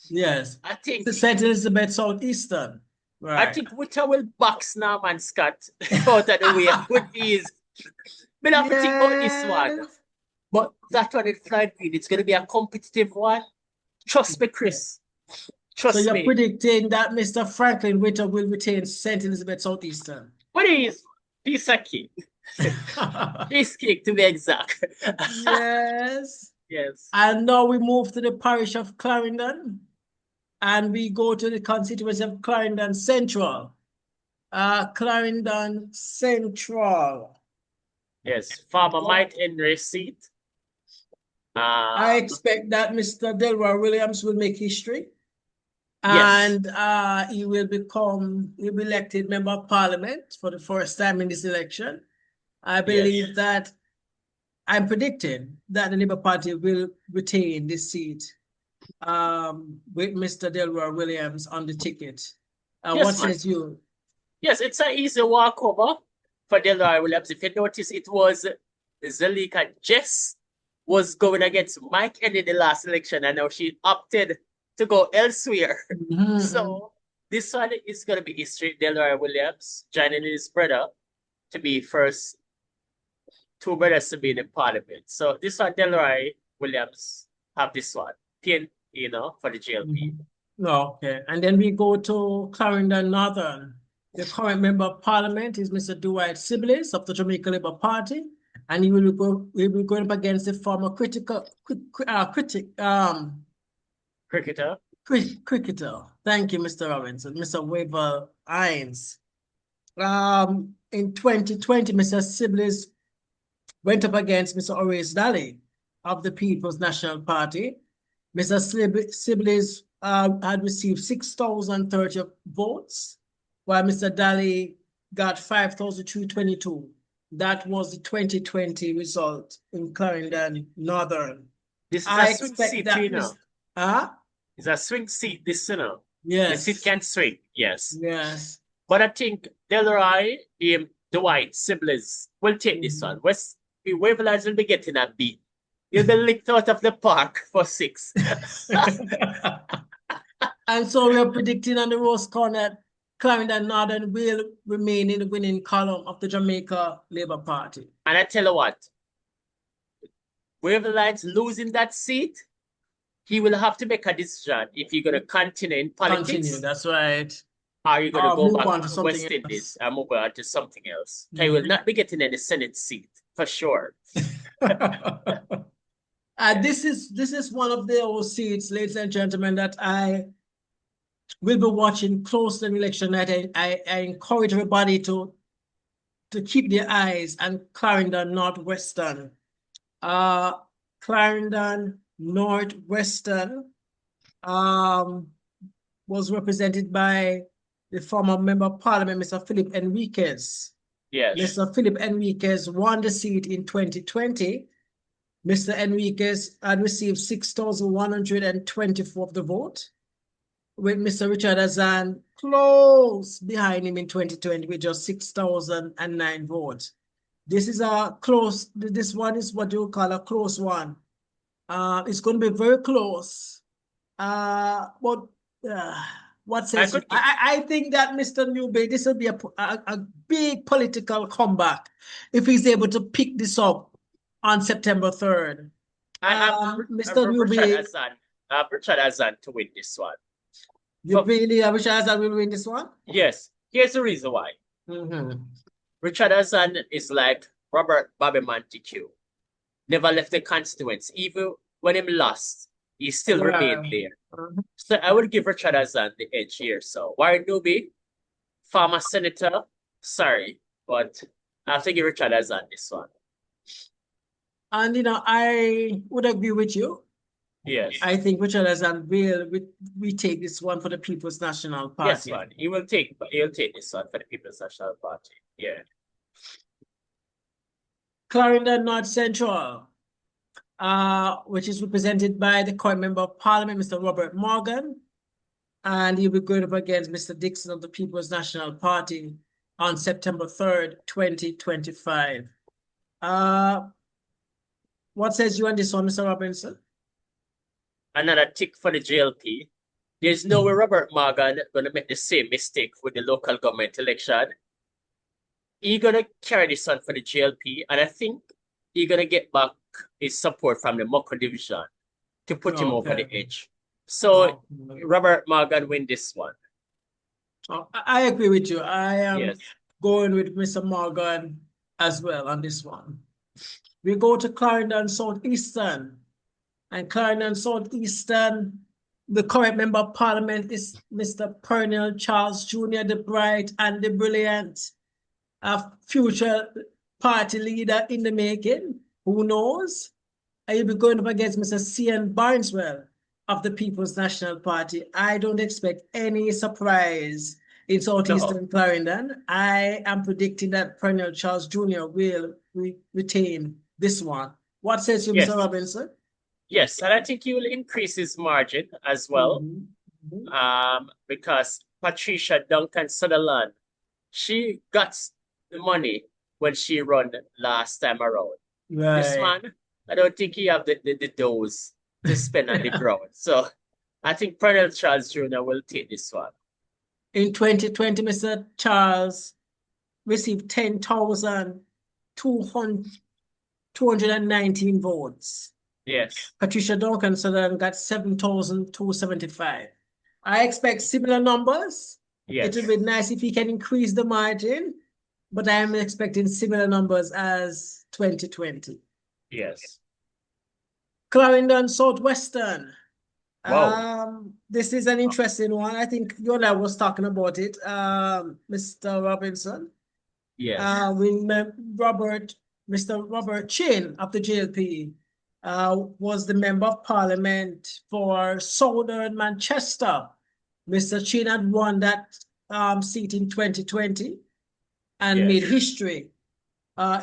Yes. I think The St. Elizabeth Southeastern. I Right. think Witter will box Norman Scott out of the way with ease. But I have to think about this one. Yes. But that one in Floyd Green, it's gonna be a competitive one. Trust me, Chris. So Trust you're me. predicting that Mr. Franklin Witter will retain St. Elizabeth Southeastern. What is piece of cake? Piece cake to be exact. Yes. Yes. And now we move to the parish of Clarendon. And we go to the constituency of Clarendon Central. Clarendon Central. Yes. Farmer Mike Henry seat. I expect that Mr. Delroy Williams will make history. Yes. And he'll be elected member of parliament for the first time in this election. I believe that I'm predicting that the Labour Party will retain this seat with Mr. Delroy Williams on the ticket. Yes, What man. says you? Yes, it's an easy walkover for Delroy Williams. If you notice, it was Zalika Jess was going against Mike in the last election, and now she opted to go elsewhere. Mhm. So this one is going to be history. Delroy Williams joining his brother to be first two brothers to be in the parliament. So this one, Delroy Williams have this one. 10, you know, for the GLP. Okay. And then we go to Clarendon Northern. The current member of parliament is Mr. Dwight Sibley's of the Jamaica Labour Party. And he will be going up against the former cricketer. Thank you, Mr. Robinson, Mr. Weaver Hines. In 2020, Mr. Sibley's went up against Mr. Horace Daly of the People's National Party. Mr. Sibley's had received 6,030 votes, while Mr. Daly got 5,222. That was the 2020 result in Clarendon Northern. This is I a swing expect seat, that you know. It's a swing seat, this, you know. Yes. The seat can swing, yes. Yes. But I think Delroy, Dwight, Sibley's will take this one. Waverlands will be getting a beat. He'll be licked out of the park for 6. And so we are predicting on the Rose Corner, Clarendon Northern will remain in the winning column of the Jamaica Labour Party. And I tell you what, Waverlands losing that seat, he will have to make a decision if you're going to continue in politics. Continue, that's right. Or you're going to go move back on to to something West Indies else. and move on to something else. He will not be getting any Senate seat, for sure. This is one of those seats, ladies and gentlemen, that I will be watching closely in election night. I encourage everybody to keep their eyes on Clarendon Northwestern. Clarendon Northwestern was represented by the former member of parliament, Mr. Philip Enriquez. Yes. Mr. Philip Enriquez won the seat in 2020. Mr. Enriquez had received 6,124 of the vote, with Mr. Richard Azan close behind him in 2020 with just 6,009 votes. This is a close, this one is what you call a close one. It's going to be very close. What says I think that Mr. Newby, this will be a big political comeback if he's able to pick this up on September 3rd. Mr. Newby, Richard Azan to win this one. You really have Richard Azan will win this one? Yes. Here's the reason why. Richard Azan is like Robert Bobby Montague. Never left the constituency. Even when he lost, he still remained there. So I would give Richard Azan the edge here. So Warren Newby, former senator, sorry, but I have to give Richard Azan this one. And I would agree with you. Yes. I think Richard and we take this one for the People's National Yes, Party. man. He'll take this one for the People's National Party. Yeah. Clarendon North Central, which is represented by the current Member of Parliament, Mr. Robert Morgan, and he'll be going up against Mr. Dixon of the People's National Party on September 3rd, 2025. What says you on this one, Mr. Robinson? Another tick for the JLP. There's no way Robert Morgan gonna make the same mistake with the local government election. He's gonna carry this on for the JLP, and I think he's gonna get back his support from the Moko division to put him over the edge. So Robert Morgan win this one. I agree with you. I am Yes. going with Mr. Morgan as well on this one. We go to Clarendon Southeastern. And Clarendon Southeastern, the current Member of Parliament is Mr. Pernell Charles Jr., the bright and the brilliant, a future party leader in the making. Who knows? And you'll be going up against Mr. C.N. Barneswell of the People's National Party. I don't expect any surprise in Southeastern Clarendon. I am predicting that Pernell Charles Jr. will retain this one. What says you, Mr. Robinson? Yes, and I think he will increase his margin as well. Because Patricia Duncan Sutherland, she got the money when she run last time around. Right. This man, I don't think he have the dose to spend on the ground. So I think Pernell Charles Jr. will take this one. In 2020, Mr. Charles received 10,219 votes. Yes. Patricia Duncan Sutherland got 7,275. I expect similar numbers. Yes. It would be nice if he can increase the margin, but I am expecting similar numbers as 2020. Yes. Clarendon Southwestern. Wow. This is an interesting one. I think you and I was talking about it, Mr. Robinson. Yes. Mr. Robert Chin of the JLP was the Member of Parliament for Southern Manchester. Mr. Chin had won that seat in 2020 and made history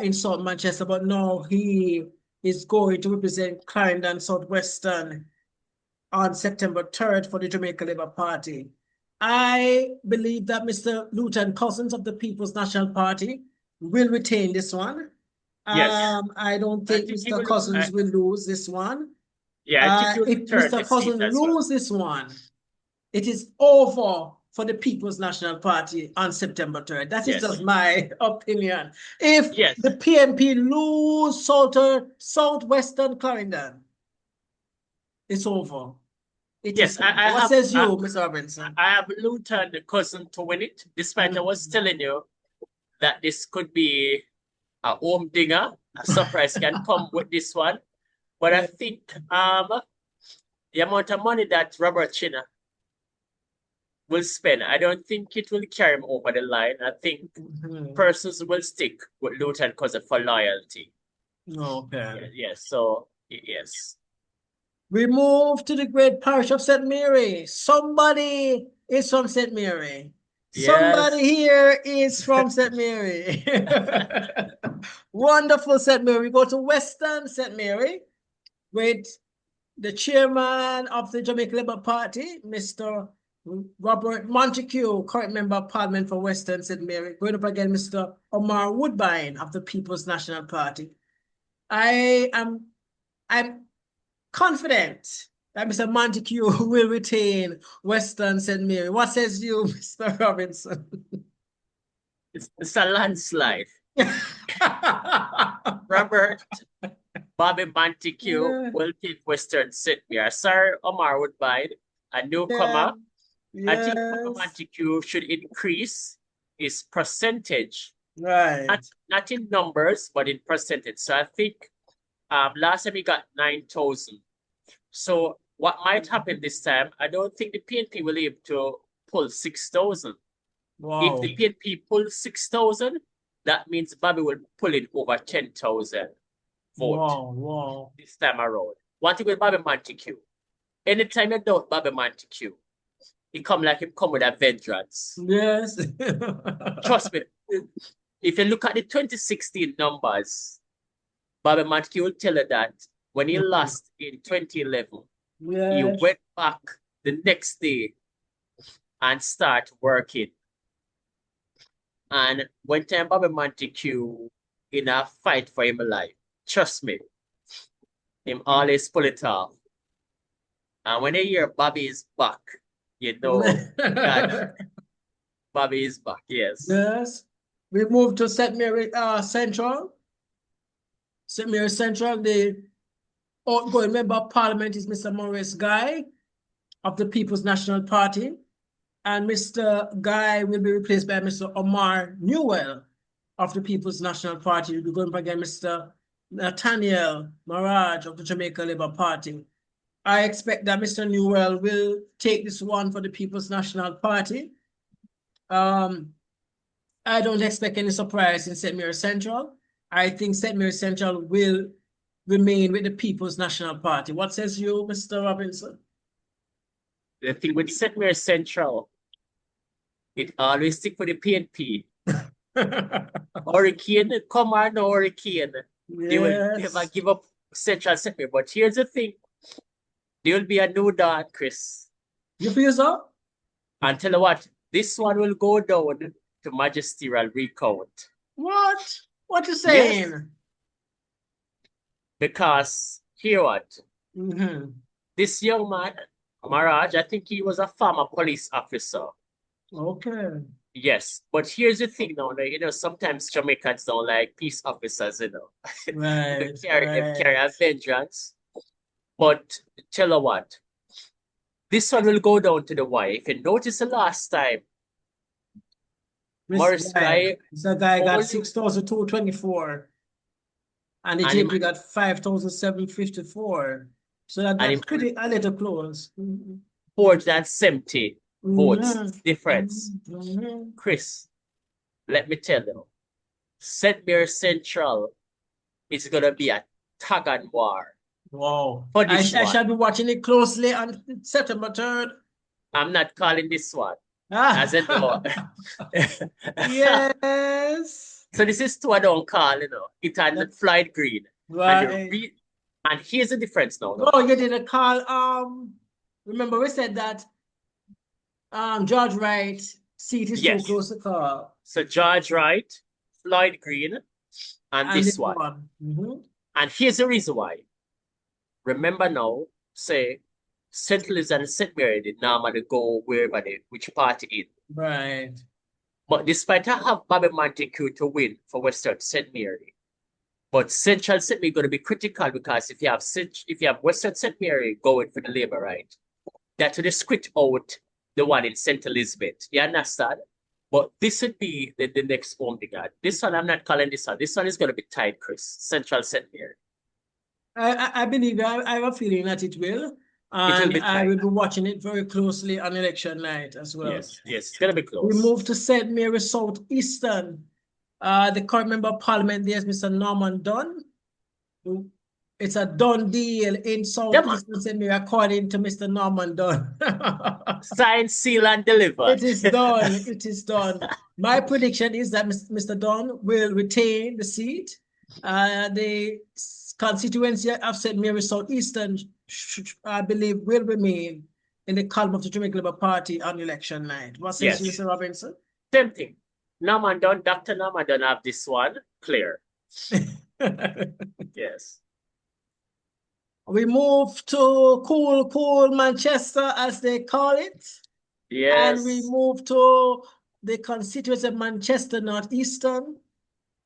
in South Manchester, but now he is going to represent Clarendon Southwestern on September 3rd for the Jamaica Labour Party. I believe that Mr. Luton Cousins of the People's National Party will retain this one. Yes. I don't think Mr. Cousins will lose this one. Yeah, I think if Mr. Cousins loses this one, it is over for the People's National Party on September 3rd. That is just my opinion. If the PNP lose Southwestern Clarendon, it's over. What says you, Mr. Robinson? I have Luton the cousin to win it, despite I was telling you that this could be a home dinger. A surprise can come with this one. But I think the amount of money that Robert China will spend, I don't think it will carry him over the line. I think persons will stick with Luton cousin for loyalty. Okay. Yes, so yes. We move to the great parish of St. Mary. Somebody is from St. Mary. Yes. Somebody here is from St. Mary. Wonderful St. Mary. We go to Western St. Mary with the chairman of the Jamaica Labour Party, Mr. Robert Montague, current Member of Parliament for Western St. Mary, going up against Mr. Omar Woodbine of the People's National Party. I'm confident that Mr. Montague will retain Western St. Mary. What says you, Mr. Robinson? It's a landslide. Robert Bobby Montague will take Western St. Mary. Sir Omar Woodbine, a newcomer. I think Bobby Montague should increase his percentage. Right. Not in numbers, but in percentage. So I think last time he got 9,000. So what might happen this time, I don't think the PNP will be able to pull 6,000. Wow. If the PNP pulls 6,000, that means Bobby will pull in over 10,000 vote Wow. this time around. One thing with Bobby Montague, anytime you doubt Bobby Montague, he come with a vengeance. Yes. Trust me, if you look at the 2016 numbers, Bobby Montague will tell you that when he lost in 2011, he Yes. went back the next day and start working. And one time Bobby Montague in a fight for him life, trust me, him always pull it off. And when you hear Bobby is back, you know that Bobby is back, yes. Yes. We move to St. Mary Central. St. Mary Central, the outgoing member of parliament is Mr. Maurice Guy of the People's National Party. And Mr. Guy will be replaced by Mr. Omar Newell of the People's National Party. We'll be going back again, Mr. Nathaniel Maraj of the Jamaica Labour Party. I expect that Mr. Newell will take this one for the People's National Party. I don't expect any surprise in St. Mary Central. I think St. Mary Central will remain with the People's National Party. What says you, Mr. Robinson? The thing with St. Mary Central, it always stick for the PNP. Hurricane, come on, no hurricane. They will never give up Central St. Mary. But here's the thing. There will be a new dawn, Chris. You feel so? And tell you what, this one will go down to magisterial recount. What? What you saying? Yes. Because, hear what? This young man, Maraj, I think he was a former police officer. Okay. Yes, but here's the thing now, sometimes Jamaicans don't like peace officers, Right. They carry a vengeance. But tell you what, this one will go down to the wire. If you notice the last time, Morris Guy got 6,224 and the JP got 5,754. So that's pretty a little close. 470 votes difference. Chris, let me tell you, St. Mary Central is gonna be a tug and war. Wow. I shall be watching it closely on September 3rd. I'm not calling this one. As a no. Yes. So this is two I don't call, It had flight green. Right. And here's the difference now. Oh, you didn't call. Remember we said that George Wright seat is too close to call. So George Wright, Floyd Green, and this one. And here's the reason why. Remember now, say St. Louis and St. Mary did normally go which party in. Right. But despite I have Bobby Montague to win for Western St. Mary, but Central St. Mary is going to be critical because if you have Western St. Mary going for the Labour, right, that will squint out the one in St. Elizabeth. You understand? But this would be the next home they got. This one, I'm not calling this one. This one is going to be tight, Chris. Central St. Mary. I believe, I have a feeling that it will. And I will be watching it very closely on election night as well. Yes, it's going to be close. We move to St. Mary Southeastern. The current member of parliament there is Mr. Norman Dunn. It's a done deal in Southeastern St. Mary, according to Mr. Norman Dunn. Signed, seal, and delivered. It is done. It is done. My prediction is that Mr. Dunn will retain the seat. The constituency of St. Mary Southeastern, I believe, will remain in the column of the Jamaica Labour Party on election night. What says you, Mr. Robinson? Same thing. Norman Dunn, Dr. Norman Dunn have this one clear. Yes. We move to cool Manchester, as they call it. Yes. And we move to the constituency of Manchester Northeastern.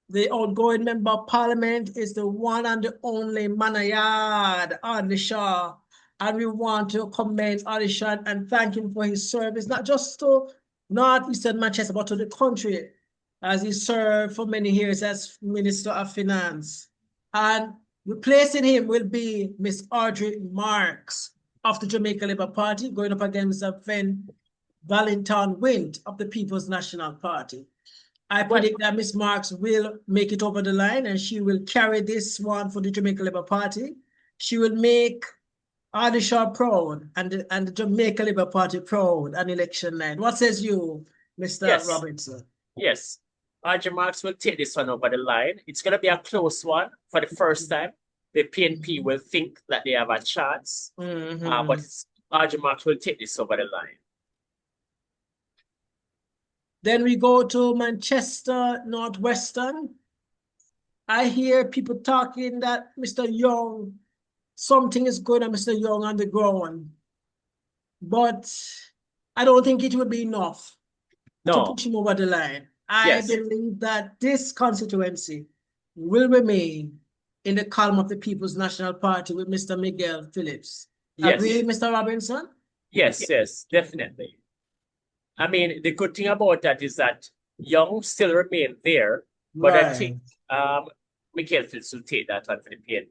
The outgoing member of parliament is the one and the only Manayard Ardishaw. And we want to commend Ardishaw and thank him for his service, not just to Northeastern Manchester, but to the country, as he served for many years as Minister of Finance. And replacing him will be Miss Audrey Marks of the Jamaica Labour Party, going up against Mr. Valentine Wint of the People's National Party. I predict that Miss Marks will make it over the line and she will carry this one for the Jamaica Labour Party. She will make Ardishaw proud and the Jamaica Labour Party proud on election night. What says you, Mr. Yes. Robinson? Yes. RJ Marks will take this one over the line. It's going to be a close one for the first time. The PNP will think that they have a chance, but RJ Marks will take this over the line. Then we go to Manchester Northwestern. I hear people talking that Mr. Young, something is good on Mr. Young on the ground, but I don't think it will be enough to push him over the line. I believe that this constituency will remain in the column of the People's National Party with Mr. Miguel Phillips. Agree, Mr. Robinson? Yes, yes, definitely. I mean, the good thing about that is that Young still remain there, but I think Miguel Phillips will take that one for the PNP.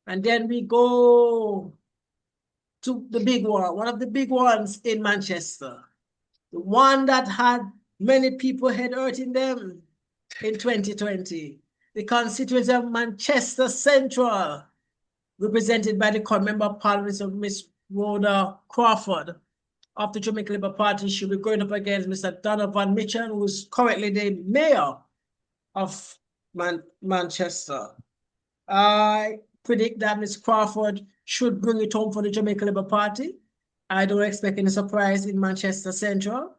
And then we go to the big one, one of the big ones in Manchester, the one that had many people head hurting them in 2020, the constituency of Manchester Central, represented by the current Member of Parliament of Miss Rhoda Crawford of the Jamaica Labour Party. She'll be going up against Mr. Donovan Mitchell, who is currently the mayor of Manchester. I predict that Ms. Crawford should bring it home for the Jamaica Labour Party. I don't expect any surprise in Manchester Central.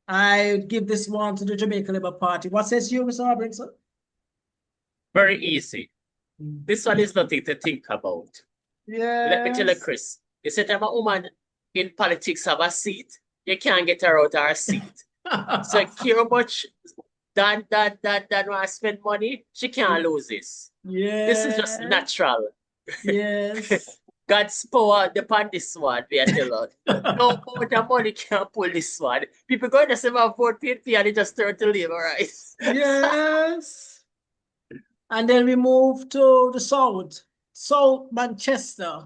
I give this one to the Jamaica Labour Party. What says you, Mr. Robinson? Very easy. This one is nothing to think about. Yeah. Let me tell you, Chris, you said I'm a woman in politics have a seat, you can't get her out of her seat. So how much Dan want to spend money, she can't lose this. Yeah. This is just natural. Yes. God's power upon this one, we are telling. No amount of money can pull this one. People going to say my vote PNP and they just turn to leave, all right? Yes. And then we move to the South. South Manchester.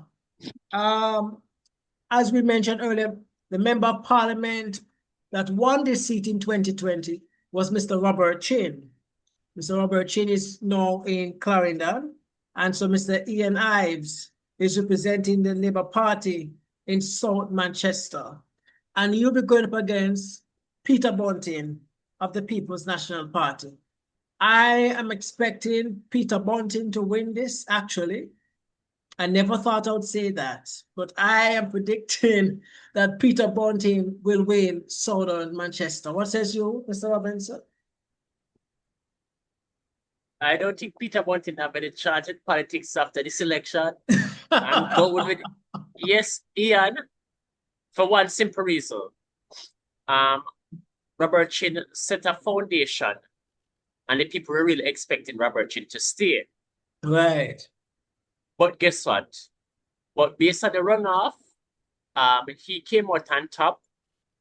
As we mentioned earlier, the Member of Parliament that won this seat in 2020 was Mr. Robert Chin. Mr. Robert Chin is now in Clarendon, and so Mr. Ian Ives is representing the Labour Party in South Manchester. And you'll be going up against Peter Bunting of the People's National Party. I am expecting Peter Bunting to win this, actually. I never thought I would say that, but I am predicting that Peter Bunting will win Southern Manchester. What says you, Mr. Robinson? I don't think Peter Bunting have any chance in politics after this election. I'm going with yes, Ian, for one simple reason. Robert Chin set a foundation, and the people were really expecting Robert Chin to stay. Right. But guess what? But based on the runoff, he came out on top,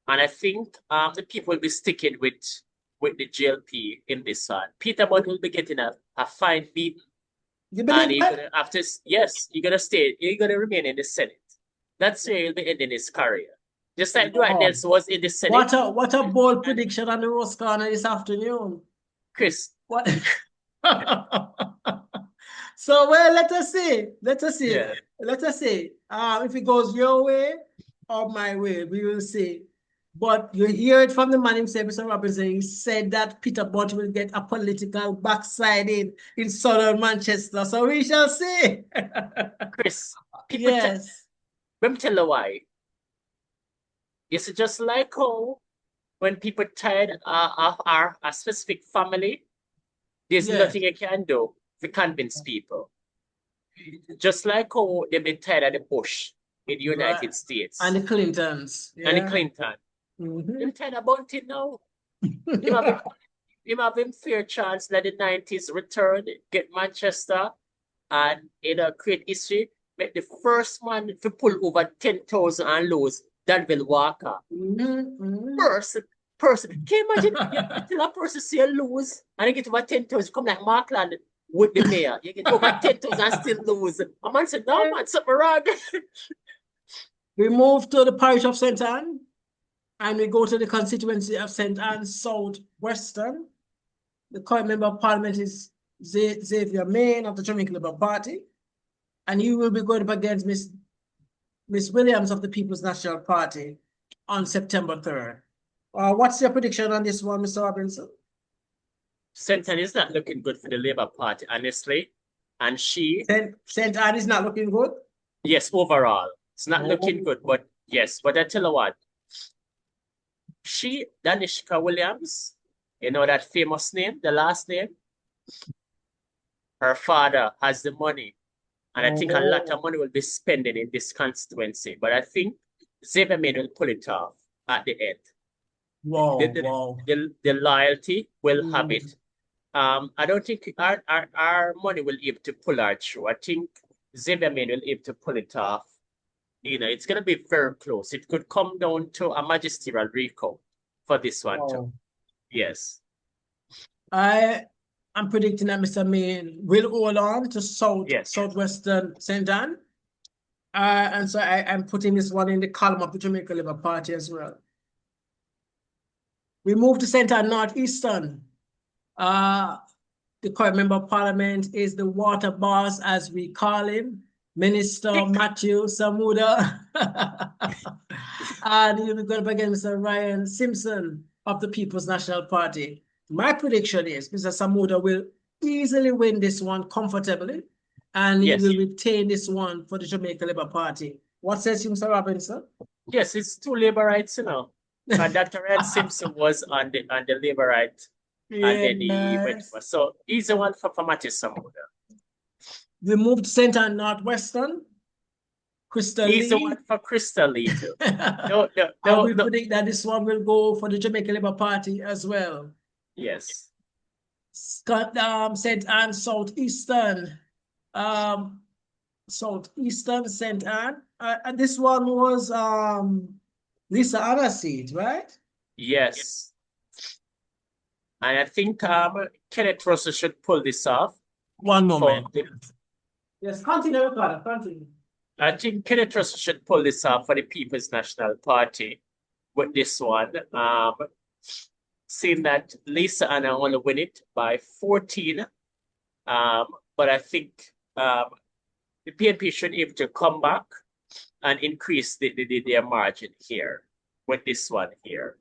and I think the people will be sticking with the GLP in this one. Peter Bunting will be getting a fine beating. And he's gonna you're gonna stay, you're gonna remain in the Senate. That's where he'll be ending his career. Just like Dwight Nelson was in the Senate. What a bold prediction on the Rose Corner this afternoon. Chris. What? So well, let us see. Yeah. Let us see. If it goes your way or my way, we will see. But you hear it from the man himself, Mr. Robinson. He said that Peter Bunting will get a political backsliding in Southern Manchester. So we shall see. Chris, let me tell you why. It's just like how when people tired of a specific family, there's nothing you can do to convince people. Just like how they've been tired of the Bush in the United States. And the Clintons. And the Clinton. They're tired of Bunting now. You have him fair chance that the 90s return, get Manchester, and create history. Make the first man to pull over 10,000 and lose, Danville Walker. Person. Can you imagine you tell a person say you lose and you get over 10,000, come like Markland with the mayor. You get over 10,000 and still lose. A man said, no man, something wrong. We move to the parish of St. Anne. And we go to the constituency of St. Anne's South Western. The current member of parliament is Xavier Main of the Jamaica Labour Party. And he will be going up against Miss Williams of the People's National Party on September 3rd. What's your prediction on this one, Mr. Robinson? St. Anne is not looking good for the Labour Party, honestly. And she... St. Anne is not looking good? Yes, overall. It's not looking good, but yes. But I tell you what, Danishka Williams, you know that famous name, the last name? Her father has the money. And I think a lot of money will be spending in this constituency. But I think Xavier Main will pull it off at the end. Wow, the loyalty will have it. I don't think our money will be able to pull her through. I think Xavier Main will be able to pull it off. You know, it's going to be very close. It could come down to a magisterial recount for this one too. Yes. I'm predicting that Mr. Main will hold on to Southwestern St. Anne. And so I'm putting this one in the column of the Jamaica Labour Party as well. We move to St. Anne Northeastern. The current member of parliament is the water boss, as we call him, Minister Matthew Samuda. And he'll be going up against Mr. Ryan Simpson of the People's National Party. My prediction is Mr. Samuda will easily win this one comfortably, and he will retain this one for the Jamaica Labour Party. What says you, Mr. Robinson? Yes, it's two Labourites, you know. And Dr. Ryan Simpson was on the Labour right, and then he went for. So he's the one for Matthew Samuda. We moved to St. Anne Northwestern. Crystal He's Lee. the one for Crystal Lee too. We predict that this one will go for the Jamaica Labour Party as well. Yes. St. Anne Southeastern. Southeastern St. Anne. And this one was Lisa Anna's seat, right? Yes. And I think Kenneth Russell should pull this off. One moment. Yes, continue, continue. I think Kenneth Russell should pull this off for the People's National Party with this one. Seeing that Lisa Anna want to win it by 14. But I think the PNP should be able to come back and increase their margin here with this one here.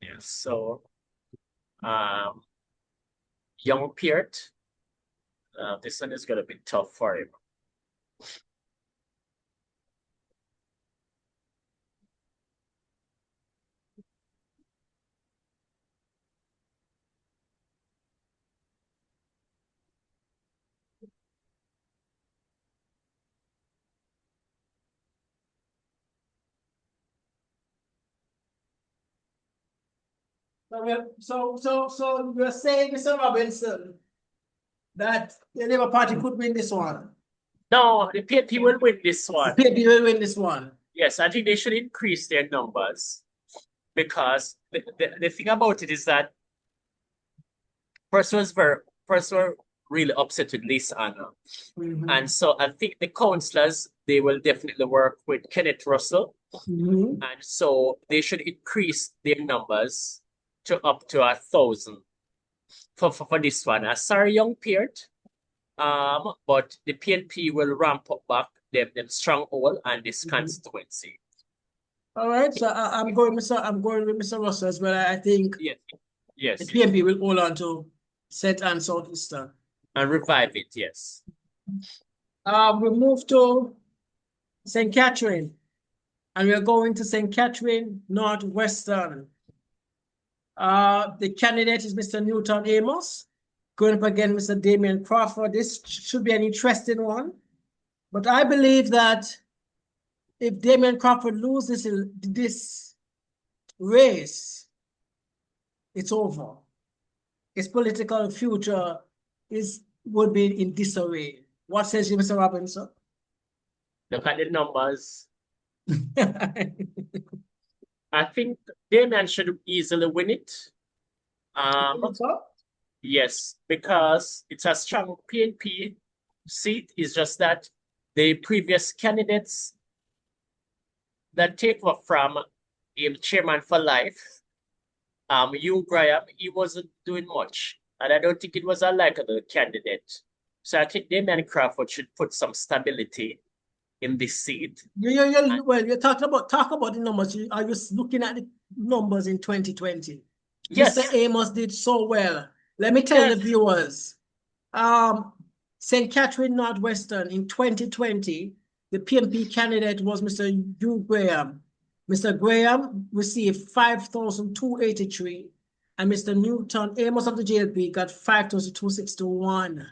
Yeah, so Young Peart, this one is going to be tough for him. So you're saying, Mr. Robinson, that the Labour Party could win this one? No, the PNP will win this one. The PNP will win this one. Yes, I think they should increase their numbers, because the thing about it is that first were really upset with Lisa Anna. And so I think the councillors, they will definitely work with Kenneth Russell. And so they should increase their numbers to up to 1,000 for this one. Sorry, Young Peart, but the PNP will ramp up back them stronghold and this constituency. All right, so I'm going with Mr. Russell as well. I think yes, the PNP will hold on to St. Anne Southeastern and revive it. Yes. We move to St. Catherine, and we are going to St. Catherine Northwestern. The candidate is Mr. Newton Amos, going up against Mr. Damien Crawford. This should be an interesting one. But I believe that if Damien Crawford loses this race, it's over. His political future would be in disarray. What says you, Mr. Robinson? Look at the numbers. I think Damien should easily win it. Yes, because it's a strong PNP seat. It's just that the previous candidates that take over from chairman for life, Hugh Graham, he wasn't doing much. And I don't think it was a likable candidate. So I think Damian Crawford should put some stability in this seat. Well, you're talk about the numbers. Are you looking at the numbers in 2020? Yes. Mr. Amos did so well. Let me tell the viewers. St. Catherine Northwestern in 2020, the PNP candidate was Mr. Hugh Graham. Mr. Graham received 5,283, and Mr. Newton Amos of the JLP got 5,261.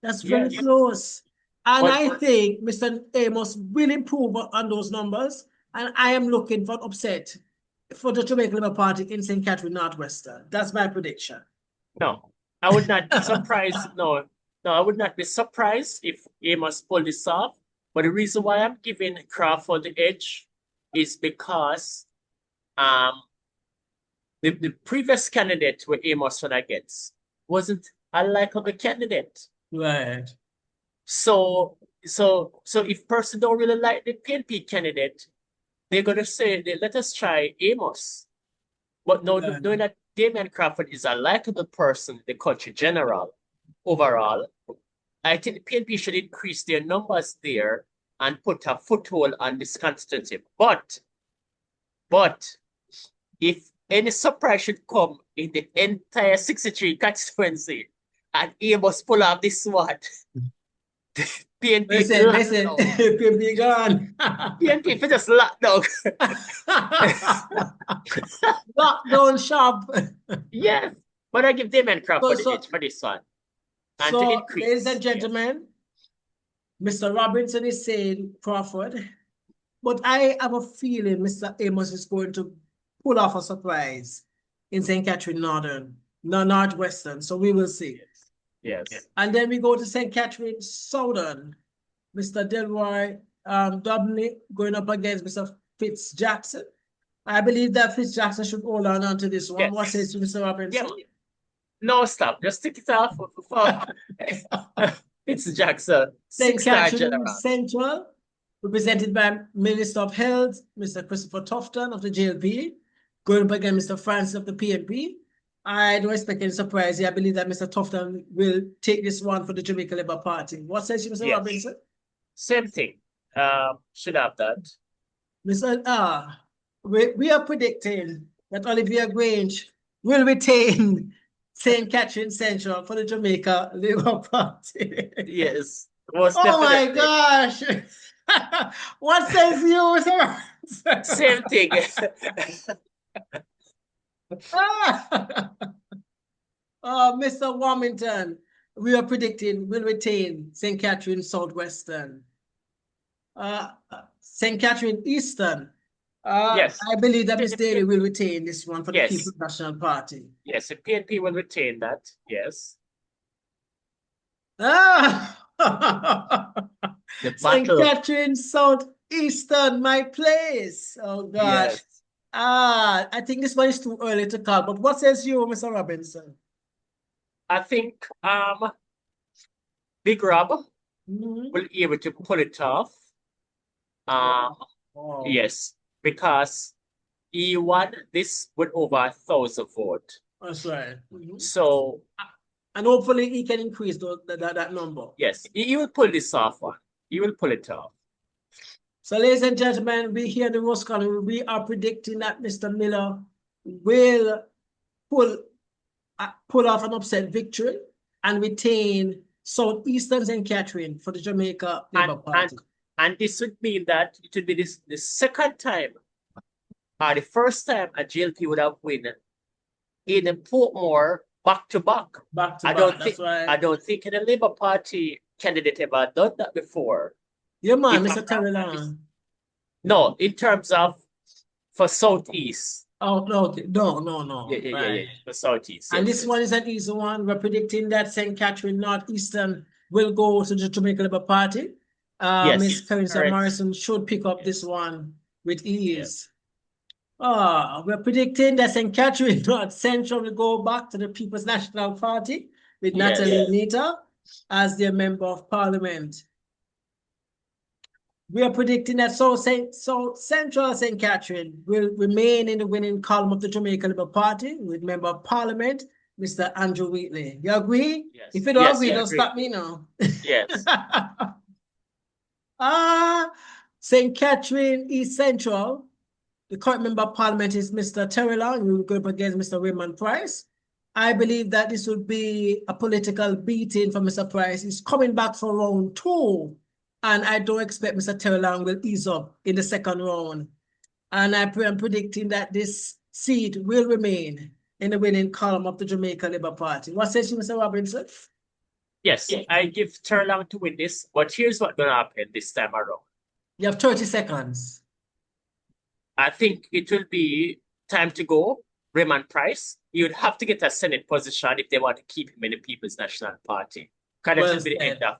That's very close. And I think Mr. Amos will improve on those numbers, and I am looking for an upset for the Jamaica Labour Party in St. Catherine Northwestern. That's my prediction. No, I would not be surprised. No, I would not be surprised if Amos pulled this off. But the reason why I'm giving Crawford the edge is because the previous candidate where Amos won against wasn't a likable candidate. Right. So if person don't really like the PNP candidate, they're gonna say, let us try Amos. But no, knowing that Damian Crawford is a likable person in the country overall, I think the PNP should increase their numbers there and put a foothold on this constituency. But if any surprise should come in the entire 63 constituency and Amos pull off this one, PNP Listen, PNP gone. PNP for just lockdown. Lockdown shop. Yes, but I give Damian Crawford the edge for this one. And to increase. Ladies and gentlemen, Mr. Robinson is saying Crawford, but I have a feeling Mr. Amos is going to pull off a surprise in St. Catherine Northwestern. So we will see. Yes. And then we go to St. Catherine Southern. Mr. Delroy Dobney going up against Mr. Fitz Jackson. I believe that Fitz Jackson should hold on to this one. Yes. What says Mr. Robinson? Yeah. No, stop. Just stick it off for Fitz Jackson. St. Catherine Central, represented by Minister of Health, Mr. Christopher Tofton of the JLP, going up against Mr. Francis of the PNP. I don't expect any surprise here. I believe that Mr. Tofton will take this one for the Jamaica Labour Party. What says you, Mr. Robinson? Same thing. Should have that. Mr. We are predicting that Olivia Grange will retain St. Catherine Central for the Jamaica Labour Party. Yes. Oh my gosh. What says you, Mr. Robinson? Same thing. Mr. Warmington, we are predicting will retain St. Catherine Southwestern. St. Catherine Eastern. Yes. I believe that Ms. Daly will retain this one for the People's National Party. Yes, the PNP will retain that. Yes. St. Catherine Southeastern, my place. Oh gosh. Yes. I think this one is too early to call, but what says you, Mr. Robinson? I think Big Rob will be able to pull it off. Yes, because he won this with over 1,000 votes. That's right. So, and hopefully he can increase that number. Yes, he will pull this off one. He will pull it off. So, ladies and gentlemen, we here in the Rose Colony, we are predicting that Mr. Miller will pull off an upset victory and retain Southeastern St. Catherine for the Jamaica Labour Party. And this would mean that it would be the second time, or the first time a JLP would have won in Portmore back-to-back. I don't think the Labour Party candidate ever done that before. Yeah, man, Mr. Trelawny. No, in terms of for Southeast. Oh, no. Yeah, for Southeast. And this one is an easy one. We're predicting that St. Catherine Northeastern will go to the Jamaica Labour Party. Ms. Carissa Morrison should pick up this one with ease. We're predicting that St. Catherine North Central will go back to the People's National Party with Natalie Yes. Nita as their member of parliament. We are predicting that South Central St. Catherine will remain in the winning column of the Jamaica Labour Party with member of parliament, Mr. Andrew Wheatley. You agree? Yes. If you don't Yes, agree, I don't agree. stop me now. Yes. St. Catherine East Central, the current member of parliament is Mr. Trelawny, who will go up against Mr. Raymond Price. I believe that this would be a political beating for Mr. Price. He's coming back for round 2, and I don't expect Mr. Trelawny will ease up in the second round. And I'm predicting that this seat will remain in the winning column of the Jamaica Labour Party. What says you, Mr. Robinson? Yes, I give Trelawny to win this, but here's what's gonna happen this time around. You have 30 seconds. I think it will be time to go. Raymond Price, you'd have to get a Senate position if they want to keep him in the People's National Party. Because that Well will be the end said. of